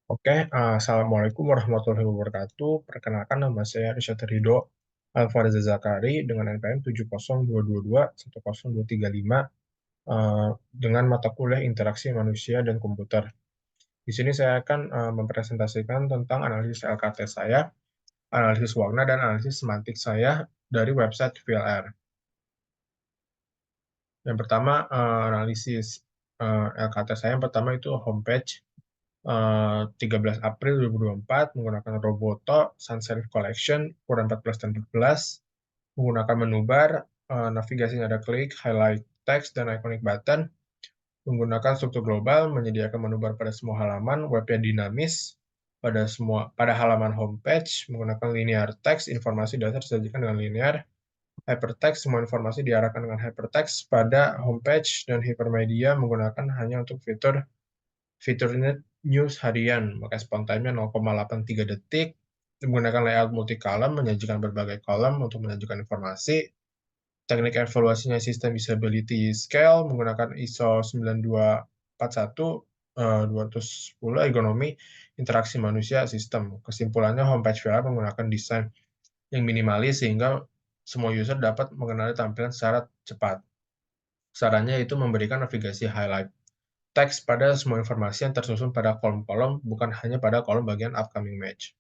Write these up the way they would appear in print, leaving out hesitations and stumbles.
Assalamualaikum warahmatullahi wabarakatuh. Perkenalkan nama saya Irsyad Ridho Alfareza Zakari dengan NPM 70222-10235 dengan mata kuliah Interaksi Manusia dan Komputer. Di sini saya akan mempresentasikan tentang analisis LKT saya, analisis warna, dan analisis semantik saya dari website VLR. Yang pertama, analisis LKT saya yang pertama itu homepage 13 April 2024 menggunakan Roboto Sans Serif Collection ukuran 14 dan 14 menggunakan menu bar, navigasinya ada klik, highlight text, dan iconic button. Menggunakan struktur global, menyediakan menu bar pada semua halaman, webnya dinamis pada halaman homepage, menggunakan linear text, informasi dasar disajikan dengan linear, hypertext, semua informasi diarahkan dengan hypertext pada homepage, dan hypermedia menggunakan hanya untuk fiturnya news harian, maka spontannya 0,83 detik, menggunakan layout multi-column, menyajikan berbagai kolom untuk menyajikan informasi, teknik evaluasinya sistem usability scale, menggunakan ISO 9241, 210 ergonomi, interaksi manusia, sistem. Kesimpulannya, homepage VR menggunakan desain yang minimalis sehingga semua user dapat mengenali tampilan secara cepat. Sarannya itu memberikan navigasi highlight teks pada semua informasi yang tersusun pada kolom-kolom, bukan hanya pada kolom bagian upcoming match.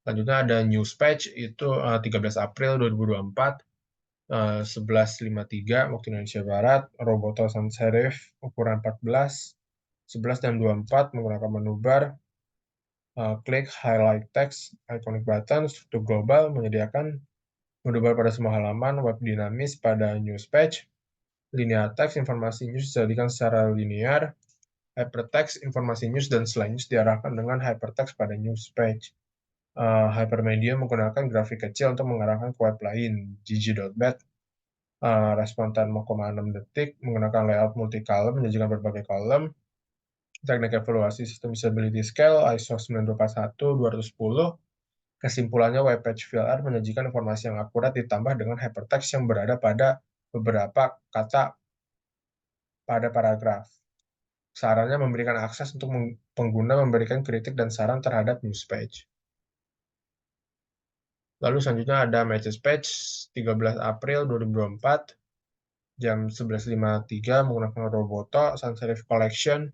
Selanjutnya ada news page, itu 13 April 2024, 11.53 waktu Indonesia Barat, Roboto Sans Serif ukuran 14, 11 dan 24 menggunakan menu bar, klik, highlight text, iconic button, struktur global, menyediakan menu bar pada semua halaman, web dinamis pada news page, linear text, informasi news dijadikan secara linear, hypertext, informasi news, dan selain news diarahkan dengan hypertext pada news page. Hypermedia menggunakan grafik kecil untuk mengarahkan ke web lain, gg.bat, respon time 0,6 detik, menggunakan layout multi-column, menyajikan berbagai kolom, teknik evaluasi sistem usability scale, ISO 9241-210, kesimpulannya web page VLR menyajikan informasi yang akurat ditambah dengan hypertext yang berada pada beberapa kata pada paragraf. Sarannya memberikan akses untuk pengguna memberikan kritik dan saran terhadap news page. Lalu selanjutnya ada message page 13 April 2024 jam 11.53 menggunakan Roboto Sans Serif Collection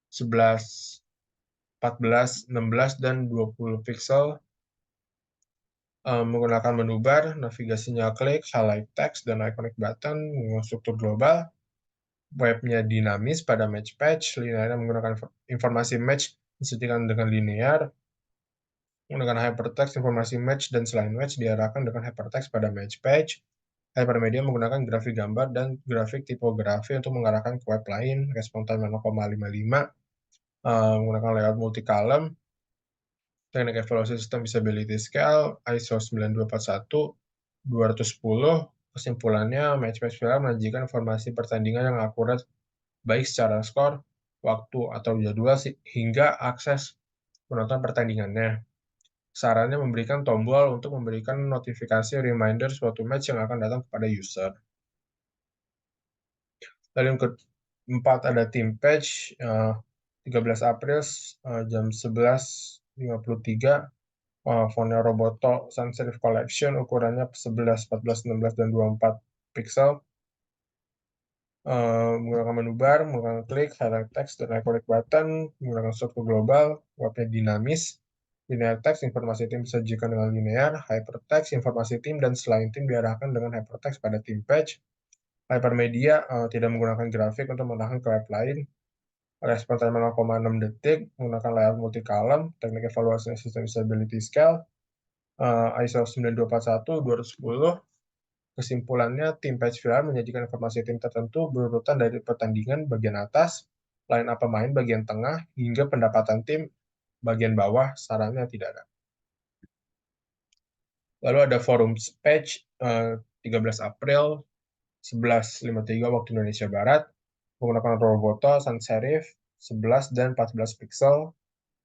11, 14, 16, dan 20 pixel, menggunakan menu bar, navigasinya klik, highlight text, dan iconic button, menggunakan struktur global, webnya dinamis pada match page, linearnya menggunakan informasi match disajikan dengan linear, menggunakan hypertext, informasi match, dan selain match diarahkan dengan hypertext pada match page. Hypermedia menggunakan grafik gambar dan grafik tipografi untuk mengarahkan ke web lain, respon time 0,55, menggunakan layout multi-column, teknik evaluasi sistem usability scale, ISO 9241-210, kesimpulannya, match-match film menyajikan informasi pertandingan yang akurat, baik secara skor, waktu, atau jadwal, hingga akses penonton pertandingannya. Sarannya memberikan tombol untuk memberikan notifikasi reminder suatu match yang akan datang kepada user. Lalu yang keempat ada team page, 13 April jam 11.53, fontnya Roboto Sans Serif Collection, ukurannya 11, 14, 16, dan 24 pixel, menggunakan menu bar, menggunakan klik, highlight text, dan iconic button, menggunakan struktur global, webnya dinamis, linear text, informasi tim disajikan dengan linear, hypertext, informasi tim dan selain tim diarahkan dengan hypertext pada team page, hypermedia tidak menggunakan grafik untuk mengarahkan ke web lain, respon time 0,6 detik, menggunakan layout multi-column, teknik evaluasi sistem usability scale, ISO 9241-210, kesimpulannya tim page VR menyajikan informasi tim tertentu berurutan dari pertandingan bagian atas, line up pemain bagian tengah, hingga pendapatan tim bagian bawah, sarannya tidak ada. Lalu ada forum page 13 April 11.53 waktu Indonesia Barat, menggunakan Roboto Sans Serif 11 dan 14 pixel,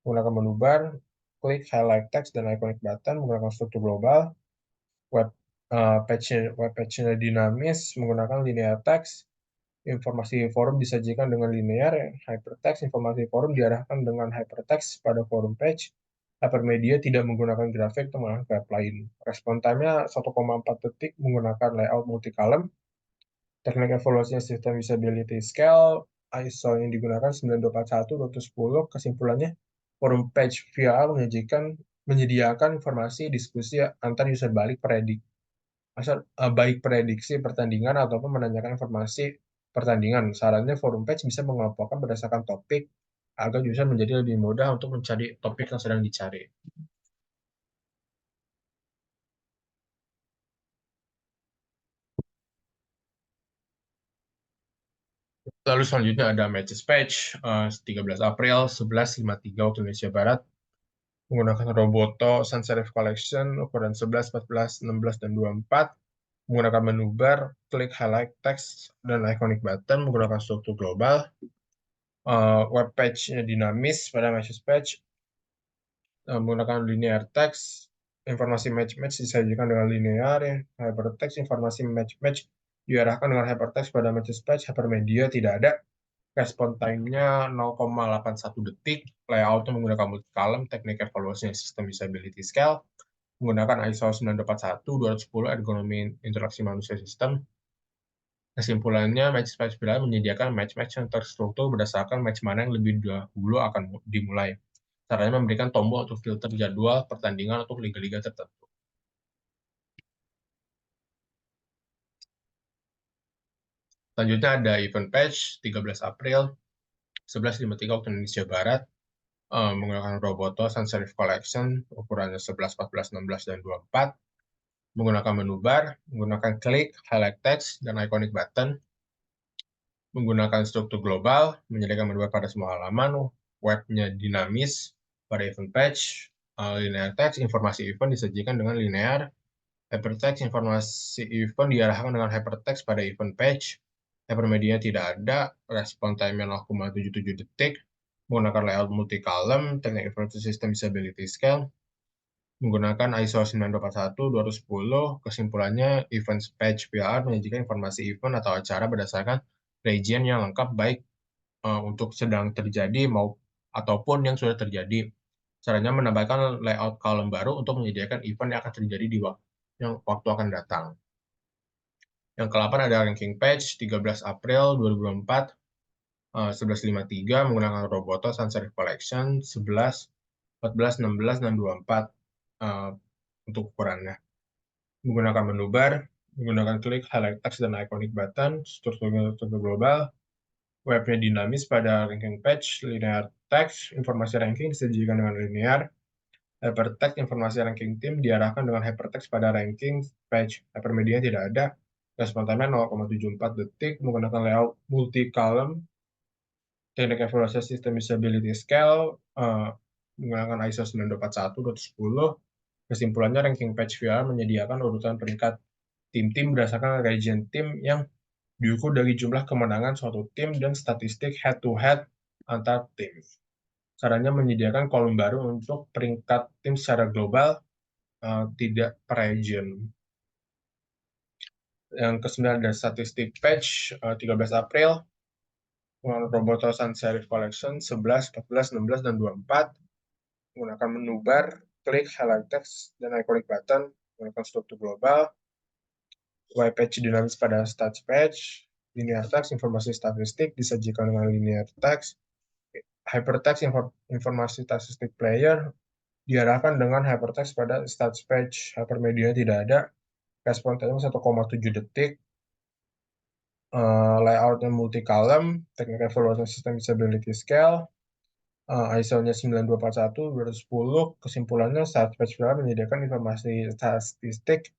menggunakan menu bar, klik, highlight text, dan iconic button, menggunakan struktur global, web page-nya dinamis, menggunakan linear text, informasi forum disajikan dengan linear, hypertext informasi forum diarahkan dengan hypertext pada forum page, hypermedia tidak menggunakan grafik atau menggunakan web lain. Respon time-nya 1,4 detik menggunakan layout multi-column, teknik evaluasinya sistem usability scale, ISO yang digunakan 9241-210, kesimpulannya forum page VR menyediakan informasi diskusi antar user baik prediksi pertandingan ataupun menanyakan informasi pertandingan. Sarannya forum page bisa mengelompokkan berdasarkan topik agar user menjadi lebih mudah untuk mencari topik yang sedang dicari. Lalu selanjutnya ada Matches Page, 13 April 11.53 waktu Indonesia Barat, menggunakan Roboto Sans Serif Collection ukuran 11, 14, 16, dan 24, menggunakan menu bar, klik highlight text, dan iconic button, menggunakan struktur global, web page-nya dinamis pada Matches Page, menggunakan linear text, informasi match-match disajikan dengan linear, hypertext, informasi match-match diarahkan dengan hypertext pada matches page, hypermedia tidak ada, respon time-nya 0,81 detik, layout-nya menggunakan multi-column, teknik evaluasinya sistem usability scale, menggunakan ISO 9241-210 ergonomi interaksi manusia sistem. Kesimpulannya, match page Bila menyediakan match-match yang terstruktur berdasarkan match mana yang lebih dahulu akan dimulai. Caranya memberikan tombol untuk filter jadwal pertandingan untuk liga-liga tertentu. Selanjutnya ada event page 13 April 11.53 waktu Indonesia Barat, menggunakan Roboto Sans Serif Collection ukurannya 11, 14, 16, dan 24, menggunakan menu bar, menggunakan klik, highlight text, dan iconic button, menggunakan struktur global, menyediakan menu bar pada semua halaman, webnya dinamis pada event page, linear text, informasi event disajikan dengan linear, hypertext, informasi event diarahkan dengan hypertext pada event page, hypermedia tidak ada, respon time 0,77 detik, menggunakan layout multi-column, teknik informasi system usability scale, menggunakan ISO 9241-210, kesimpulannya event page PR menyajikan informasi event atau acara berdasarkan region yang lengkap baik untuk sedang terjadi ataupun yang sudah terjadi. Caranya menambahkan layout column baru untuk menyediakan event yang akan terjadi di waktu akan datang. Yang ke-8 ada ranking page 13 April 2024, 11.53 menggunakan Roboto Sans Serif Collection 11, 14, 16, dan 24 untuk ukurannya. Menggunakan menu bar, menggunakan klik, highlight text, dan iconic button, struktur global, webnya dinamis pada ranking page, linear text, informasi ranking disajikan dengan linear, hypertext, informasi ranking tim diarahkan dengan hypertext pada ranking page, hypermedia tidak ada, respon time 0,74 detik, menggunakan layout multi-column, teknik evaluasi sistem usability scale, menggunakan ISO 9241-210, kesimpulannya ranking page VR menyediakan urutan peringkat tim-tim berdasarkan region tim yang diukur dari jumlah kemenangan suatu tim dan statistik head-to-head antar tim. Caranya menyediakan kolom baru untuk peringkat tim secara global, tidak per region. Yang ke-9 ada statistik page 13 April, Roboto Sans Serif Collection 11, 14, 16, dan 24, menggunakan menu bar, klik, highlight text, dan iconic button, menggunakan struktur global, web page dinamis pada stats page, linear text, informasi statistik disajikan dengan linear text, hypertext, informasi statistik player, diarahkan dengan hypertext pada stats page, hypermedia tidak ada, respon time 1,7 detik, layoutnya multi-column, teknik evaluasi sistem usability scale, ISO-nya 9241-210, kesimpulannya stats page menyediakan informasi statistik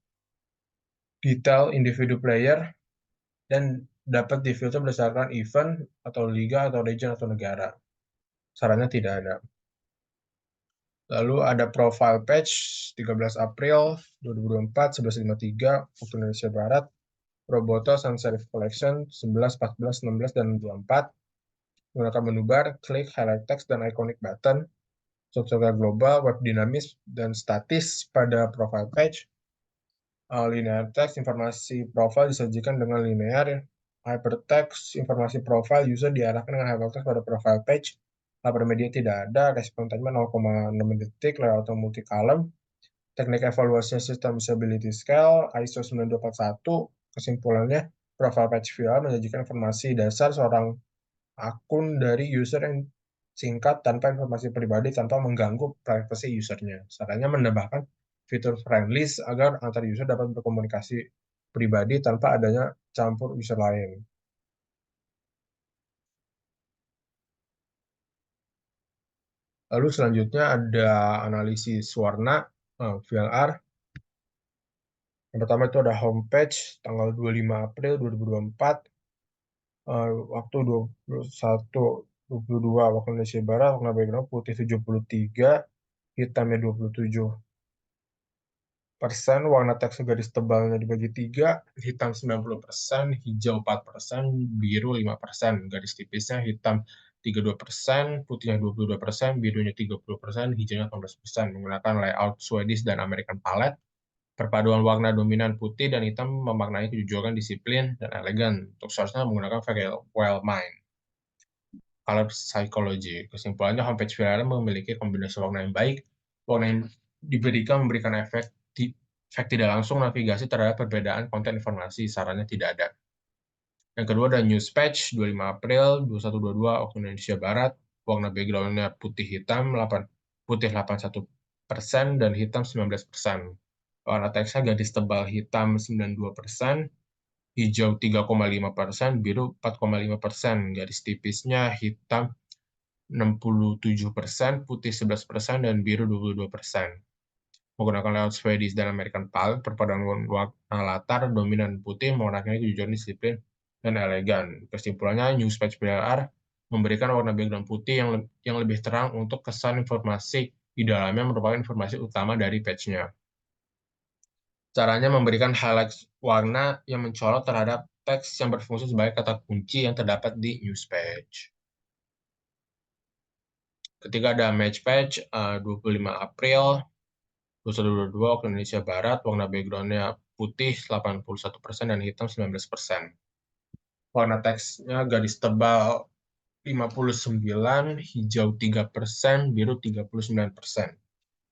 detail individu player dan dapat difilter berdasarkan event atau liga atau region atau negara. Sarannya tidak ada. Lalu ada profile page 13 April 2024 11.53 waktu Indonesia Barat, Roboto Sans Serif Collection 11, 14, 16, dan 24, menggunakan menu bar, klik, highlight text, dan iconic button, struktur global, web dinamis, dan statis pada profile page, linear text, informasi profile disajikan dengan linear, hypertext, informasi profile user diarahkan dengan hypertext pada profile page. Laper media tidak ada, respon timer 0,6 detik, layout multi column, teknik evaluasi sistem usability scale, ISO 9241, kesimpulannya, profile page VR menyajikan informasi dasar seorang akun dari user yang singkat tanpa informasi pribadi tanpa mengganggu privasi usernya. Sarannya menambahkan fitur friendly agar antar user dapat berkomunikasi pribadi tanpa adanya campur user lain. Lalu selanjutnya ada analisis warna VLR. Yang pertama itu ada homepage tanggal 25 April 2024, waktu 21.22 waktu Indonesia Barat, warna background putih 73, hitamnya 27%, warna teks garis tebalnya dibagi 3, hitam 90%, hijau 4%, biru 5%, garis tipisnya hitam 32%, putihnya 22%, birunya 30%, hijaunya 18%, menggunakan layout Swedish dan American Palette. Perpaduan warna dominan putih dan hitam memaknai kejujuran, disiplin, dan elegan. Untuk source-nya menggunakan Wellmind. Color Psychology. Kesimpulannya, homepage VRM memiliki kombinasi warna yang baik. Warna yang diberikan memberikan efek tidak langsung navigasi terhadap perbedaan konten informasi. Sarannya tidak ada. Yang kedua ada News Page 25 April 2122 waktu Indonesia Barat. Warna background-nya putih hitam 81% dan hitam 19%. Warna teksnya garis tebal hitam 92%, hijau 3,5%, biru 4,5%. Garis tipisnya hitam 67%, putih 11%, dan biru 22%. Menggunakan layout Swedish dan American Palette, perpaduan warna latar dominan putih mewarnai kejujuran, disiplin, dan elegan. Kesimpulannya, News Page BLR memberikan warna background putih yang lebih terang untuk kesan informasi di dalamnya merupakan informasi utama dari page-nya. Caranya memberikan highlight warna yang mencolok terhadap teks yang berfungsi sebagai kata kunci yang terdapat di news page. Ketiga ada match page 25 April 2122 waktu Indonesia Barat, warna background-nya putih 81% dan hitam 19%. Warna teksnya garis tebal 59, hijau 3%, biru 39%.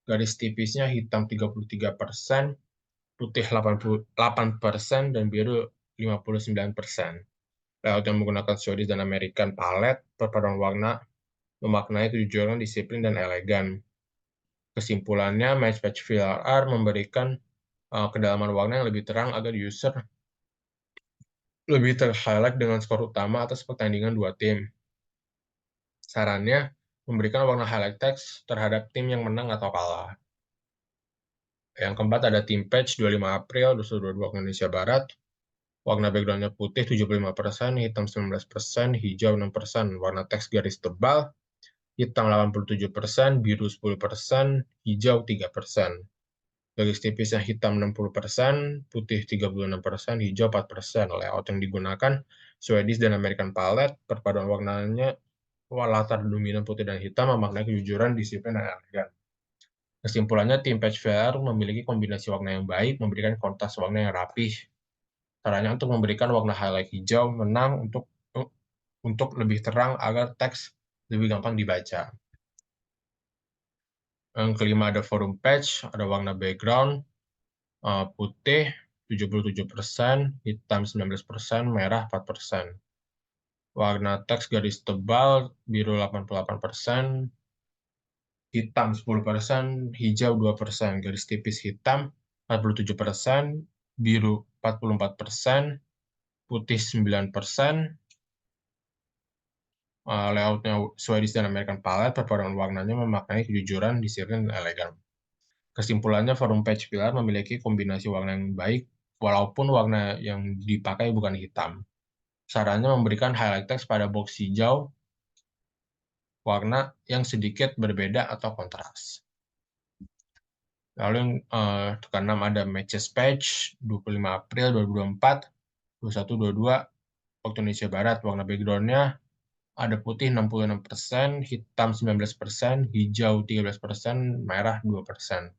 Garis tipisnya hitam 33%, putih 88%, dan biru 59%. Layout yang menggunakan Swedish dan American Palette, perpaduan warna memaknai kejujuran, disiplin, dan elegan. Kesimpulannya, Match Patch VLR memberikan kedalaman warna yang lebih terang agar user lebih ter-highlight dengan skor utama atas pertandingan dua tim. Sarannya, memberikan warna highlight text terhadap tim yang menang atau kalah. Yang keempat ada Team Patch 25 April 2022 Indonesia Barat. Warna background-nya putih 75%, hitam 19%, hijau 6%. Warna teks garis tebal, hitam 87%, biru 10%, hijau 3%. Garis tipisnya hitam 60%, putih 36%, hijau 4%. Layout yang digunakan Swedish dan American Palette, perpaduan warnanya latar dominan putih dan hitam memaknai kejujuran, disiplin, dan elegan. Kesimpulannya, tim Patch VR memiliki kombinasi warna yang baik, memberikan kontras warna yang rapih. Caranya untuk memberikan warna highlight hijau menang untuk lebih terang agar teks lebih gampang dibaca. Yang kelima ada forum page, ada warna background putih 77%, hitam 19%, merah 4%. Warna teks garis tebal biru 88%, hitam 10%, hijau 2%, garis tipis hitam 47%, biru 44%, putih 9%, layoutnya Swedish dan American Palette, perpaduan warnanya memaknai kejujuran, disiplin, dan elegan. Kesimpulannya, forum page pilar memiliki kombinasi warna yang baik, walaupun warna yang dipakai bukan hitam. Sarannya memberikan highlight text pada box hijau, warna yang sedikit berbeda atau kontras. Lalu yang keenam ada Matches Page 25 April 2024, 2122 waktu Indonesia Barat. Warna background-nya ada putih 66%, hitam 19%, hijau 13%, merah 2%.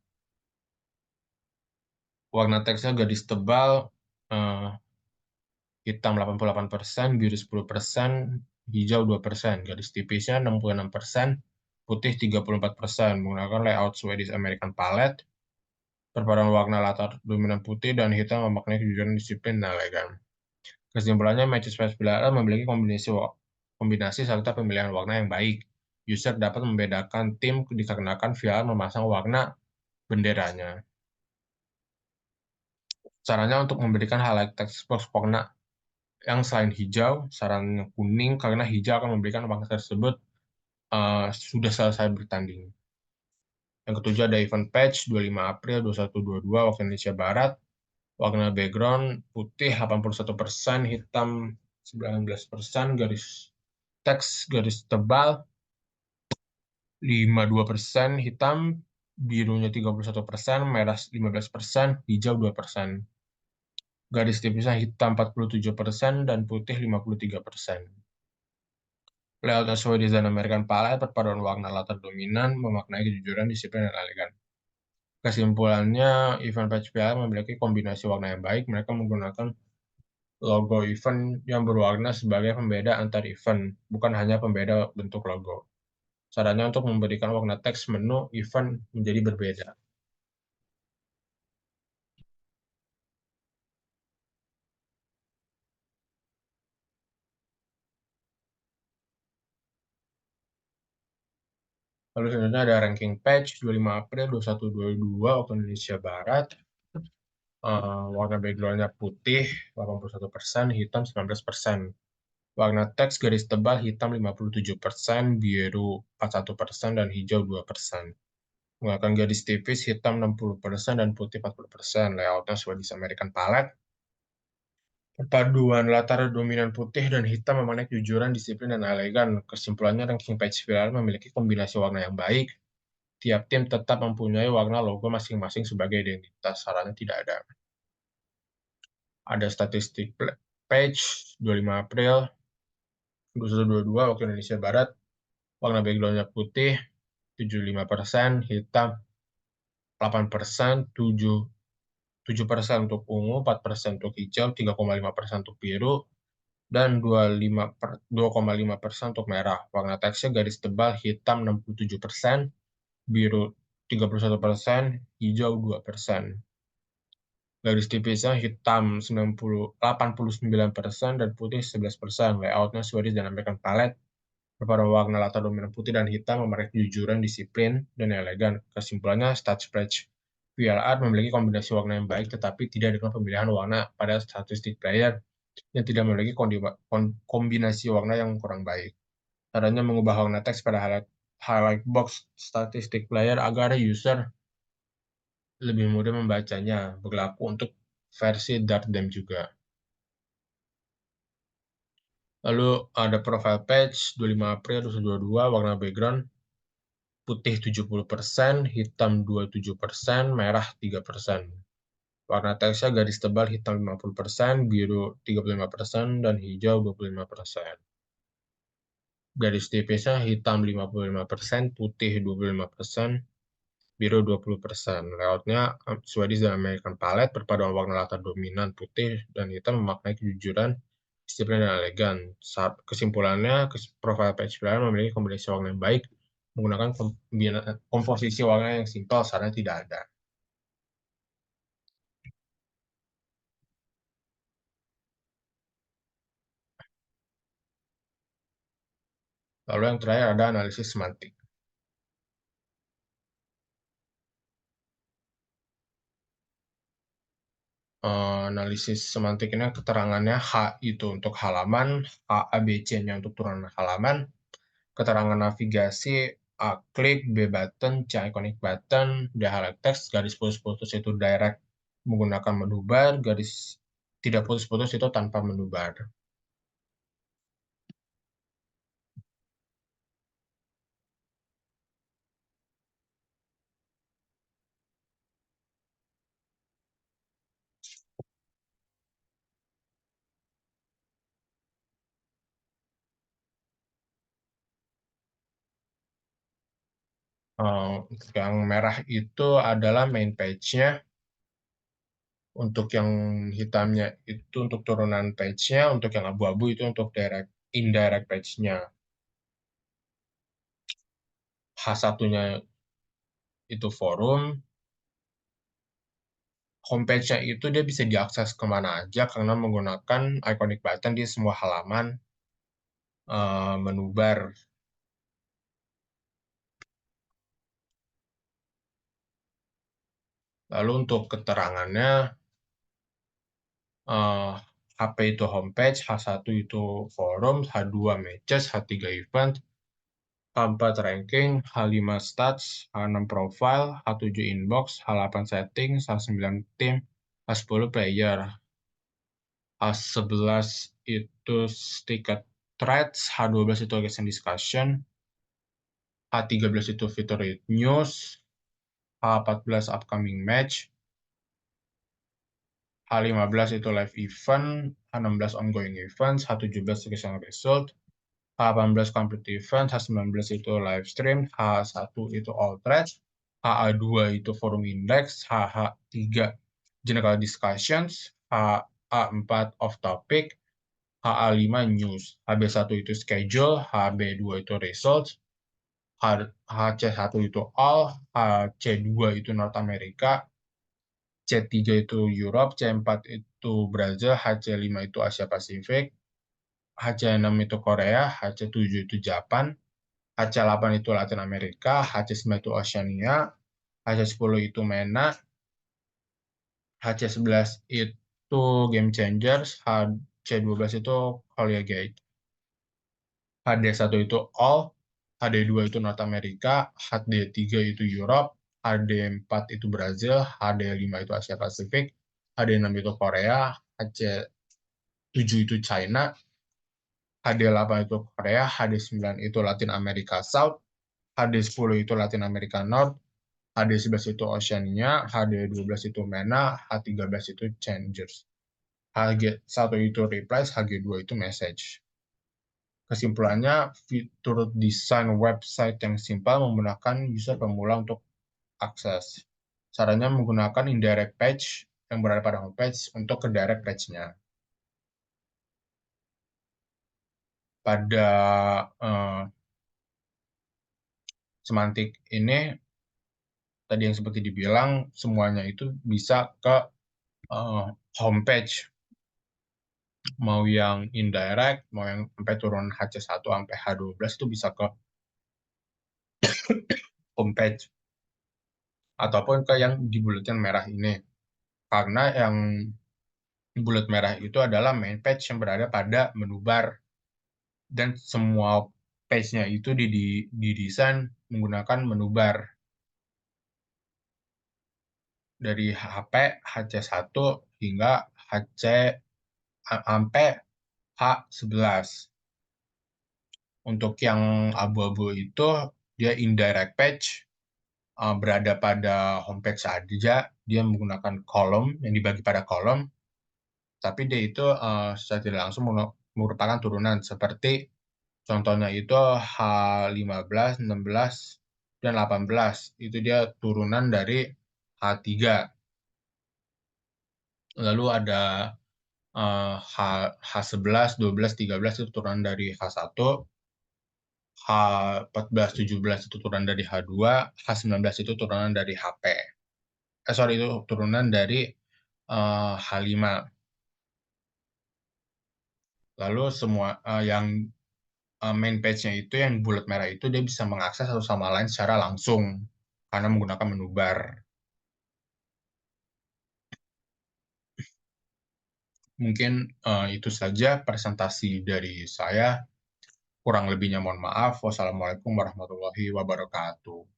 Warna teksnya garis tebal hitam 88%, biru 10%, hijau 2%. Garis tipisnya 66%, putih 34%. Menggunakan layout Swedish American Palette, perpaduan warna latar dominan putih dan hitam memaknai kejujuran, disiplin, dan elegan. Kesimpulannya, Matches Patch VLL memiliki kombinasi serta pemilihan warna yang baik. User dapat membedakan tim dikarenakan VLL memasang warna benderanya. Caranya untuk memberikan highlight text box warna yang selain hijau, sarannya kuning karena hijau akan memberikan warna tersebut sudah selesai bertanding. Yang ketujuh ada event patch 25 April 2122 waktu Indonesia Barat. Warna background putih 81%, hitam 19%, garis teks garis tebal 52%, hitam, birunya 31%, merah 15%, hijau 2%. Garis tipisnya hitam 47% dan putih 53%. Layout sesuai desain American Palette, perpaduan warna latar dominan, memaknai kejujuran, disiplin, dan elegan. Kesimpulannya, event patch PL memiliki kombinasi warna yang baik. Mereka menggunakan logo event yang berwarna sebagai pembeda antar event, bukan hanya pembeda bentuk logo. Caranya untuk memberikan warna teks menu event menjadi berbeda. Lalu selanjutnya ada ranking patch 25 April 2122 waktu Indonesia Barat. Warna backgroundnya putih 81%, hitam 19%. Warna teks garis tebal hitam 57%, biru 41%, dan hijau 2%. Menggunakan garis tipis hitam 60% dan putih 40%. Layoutnya sesuai di American Palette. Perpaduan latar dominan putih dan hitam memaknai kejujuran, disiplin, dan elegan. Kesimpulannya, ranking patch viral memiliki kombinasi warna yang baik. Tiap tim tetap mempunyai warna logo masing-masing sebagai identitas. Sarannya tidak ada. Ada statistik page 25 April 2022 waktu Indonesia Barat. Warna backgroundnya putih 75%, hitam 8%, 7% untuk ungu, 4% untuk hijau, 3,5% untuk biru, dan 2,5% untuk merah. Warna teksnya garis tebal hitam 67%, biru 31%, hijau 2%. Garis tipisnya hitam 89% dan putih 11%. Layoutnya Swedish dan American Palette. Berpada warna latar dominan putih dan hitam memerlukan kejujuran, disiplin, dan elegan. Kesimpulannya, Stats Pledge VLR memiliki kombinasi warna yang baik, tetapi tidak dengan pemilihan warna pada statistik player yang tidak memiliki kombinasi warna yang kurang baik. Caranya mengubah warna teks pada highlight box statistik player agar user lebih mudah membacanya. Berlaku untuk versi Dark Dam juga. Lalu ada profile page 25 April 2022, warna background putih 70%, hitam 27%, merah 3%. Warna teksnya garis tebal hitam 50%, biru 35%, dan hijau 25%. Garis tipisnya hitam 55%, putih 25%, biru 20%. Layoutnya Swedish dan American Palette, perpaduan warna latar dominan putih dan hitam memaknai kejujuran, disiplin, dan elegan. Kesimpulannya, profile page player memiliki kombinasi warna yang baik, menggunakan komposisi warna yang simpel, sarannya tidak ada. Lalu yang terakhir ada analisis semantik. Analisis semantik ini keterangannya H itu untuk halaman, H A B C-nya untuk turunan halaman, keterangan navigasi A klik, B button, C iconic button, D highlight text, garis putus-putus itu direct menggunakan menu bar, garis tidak putus-putus itu tanpa menu bar. Yang merah itu adalah main page-nya, Untuk yang hitamnya itu untuk turunan page-nya, untuk yang abu-abu itu untuk indirect page-nya. H1-nya itu forum, homepage-nya itu dia bisa diakses kemana aja karena menggunakan iconic button di semua halaman menu bar. Lalu untuk keterangannya, HP itu homepage, H1 itu forum, H2 matches, H3 event, H4 ranking, H5 stats, H6 profile, H7 inbox, H8 settings, H9 team, H10 player, H11 itu sticker threads, H12 itu recent discussion, H13 itu featured news, H14 upcoming match, H15 itu live event, H16 ongoing events, H17 recent result, H18 complete event, H19 itu live stream, H1 itu all threads, HA2 itu forum index, HH3 general discussions, HA4 off topic, HA5 news, HB1 itu schedule, HB2 itu results, HC1 itu all, HC2 itu North America, C3 itu Europe, C4 itu Brazil, HC5 itu Asia Pasifik, HC6 itu Korea, HC7 itu Japan, HC8 itu Latin Amerika, HC9 itu Oceania, HC10 itu MENA, HC11 itu Game Changers, HC12 itu Collegiate, HD1 itu All, HD2 itu North America, HD3 itu Europe, HD4 itu Brazil, HD5 itu Asia Pasifik, HD6 itu Korea, HC7 itu China, HD8 itu Korea, HD9 itu Latin America South, HD10 itu Latin America North, HD11 itu Oceania, HD12 itu MENA, H13 itu Changers. HG1 itu Replies, HG2 itu Message. Kesimpulannya, fitur desain website yang simpel menggunakan user pemula untuk akses. Caranya menggunakan indirect page yang berada pada homepage untuk ke direct page-nya. Pada semantik ini, tadi yang seperti dibilang, semuanya itu bisa ke homepage. Mau yang indirect, mau yang sampai turun HC1 sampai H12 itu bisa ke homepage. Ataupun ke yang di bulatan merah ini. Karena yang bulat merah itu adalah main page yang berada pada menu bar. Dan semua page-nya itu didesain menggunakan menu bar. Dari HP, HC1 hingga HC sampai H11. Untuk yang abu-abu itu, dia indirect page, berada pada homepage saja, dia menggunakan kolom, yang dibagi pada kolom, tapi dia itu secara tidak langsung merupakan turunan, seperti contohnya itu H15, 16, dan 18. Itu dia turunan dari H3. Lalu ada H11, 12, 13 itu turunan dari H1. H14, 17 itu turunan dari H2. H19 itu turunan dari HP. Sorry, itu turunan dari H5. Lalu semua yang main page-nya itu yang bulat merah itu dia bisa mengakses satu sama lain secara langsung karena menggunakan menu bar. Mungkin itu saja presentasi dari saya. Kurang lebihnya mohon maaf. Wassalamualaikum warahmatullahi wabarakatuh.